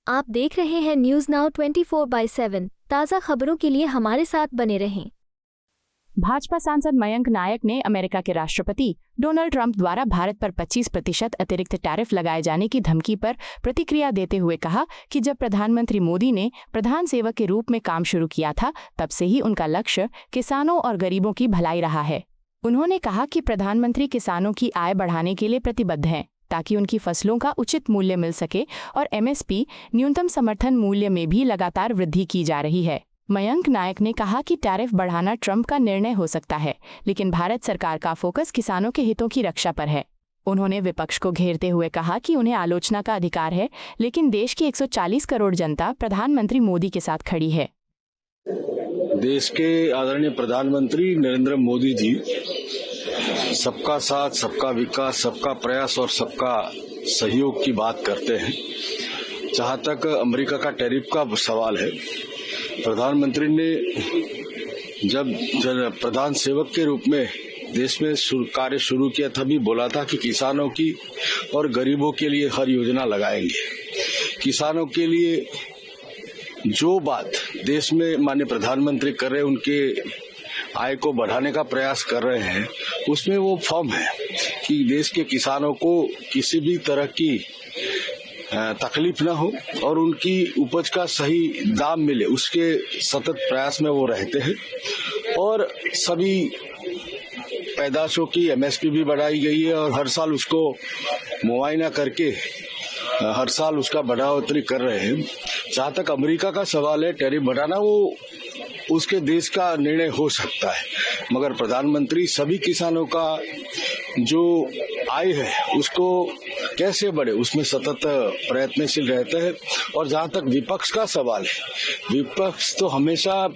आप देख रहे हैं न्यूज नाउ 24/7। ताज़ा खबरों के लिए हमारे साथ बने रहें। भाजपा सांसद मयंक नायक ने अमेरिका के राष्ट्रपति डोनाल्ड ट्रंप द्वारा भारत पर 25% अतिरिक्त टैरिफ लगाए जाने की धमकी पर प्रतिक्रिया देते हुए कहा कि जब प्रधानमंत्री मोदी ने प्रधान सेवक के रूप में काम शुरू किया था, तब से ही उनका लक्ष्य किसानों और गरीबों की भलाई रहा है। उन्होंने कहा कि प्रधानमंत्री किसानों की आय बढ़ाने के लिए प्रतिबद्ध हैं, ताकि उनकी फसलों का उचित मूल्य मिल सके और MSP न्यूनतम समर्थन मूल्य में भी लगातार वृद्धि की जा रही है। मयंक नायक ने कहा कि टैरिफ बढ़ाना ट्रंप का निर्णय हो सकता है, लेकिन भारत सरकार का फोकस किसानों के हितों की रक्षा पर है। उन्होंने विपक्ष को घेरते हुए कहा कि उन्हें आलोचना का अधिकार है, लेकिन देश की 140 करोड़ जनता प्रधानमंत्री मोदी के साथ खड़ी है। देश के आदरणीय प्रधानमंत्री नरेंद्र मोदी जी सबका साथ, सबका विकास, सबका प्रयास और सबका सहयोग की बात करते हैं। जहां तक अमेरिका का टैरिफ का सवाल है, प्रधानमंत्री ने जब प्रधान सेवक के रूप में देश में कार्य शुरू किया, तभी बोला था कि किसानों की और गरीबों के लिए हर योजना लगाएंगे। किसानों के लिए जो बात देश में माननीय प्रधानमंत्री कर रहे हैं, उनके आय को बढ़ाने का प्रयास कर रहे हैं, उसमें वो फॉर्म है कि देश के किसानों को किसी भी तरह की तकलीफ न हो और उनकी उपज का सही दाम मिले, उसके सतत प्रयास में वो रहते हैं। और सभी पैदाशों की MSP भी बढ़ाई गई है और हर साल उसको मुआयना करके हर साल उसका बढ़ोतरी कर रहे हैं। जहाँ तक अमेरिका का सवाल है, टैरिफ बढ़ाना वो उसके देश का निर्णय हो सकता है, मगर प्रधानमंत्री सभी किसानों का जो आय है उसको कैसे बढ़े, उसमें सतत प्रयत्नशील रहते हैं। और जहाँ तक विपक्ष का सवाल है, विपक्ष तो हमेशा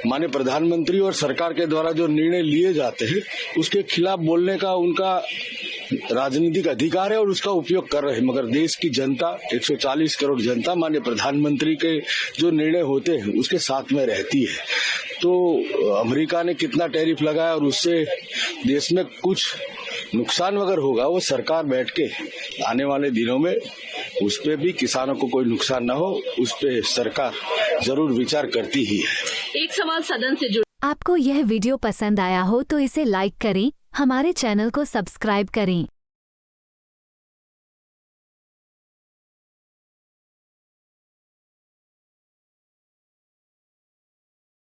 माननीय प्रधानमंत्री और सरकार के द्वारा जो निर्णय लिए जाते हैं उसके खिलाफ बोलने का उनका राजनीतिक अधिकार है और उसका उपयोग कर रहे हैं, मगर देश की जनता, 140 करोड़ जनता माननीय प्रधानमंत्री के जो निर्णय होते हैं उसके साथ में रहती है। तो अमेरिका ने कितना टैरिफ लगाया और उससे देश में कुछ नुकसान वगैर होगा, वो सरकार बैठ के आने वाले दिनों में उस पे भी किसानों को कोई नुकसान न हो, उस पे सरकार जरूर विचार करती ही है। एक सवाल सदन से जुड़ा। आपको यह वीडियो पसंद आया हो तो इसे लाइक करें, हमारे चैनल को सब्सक्राइब करें।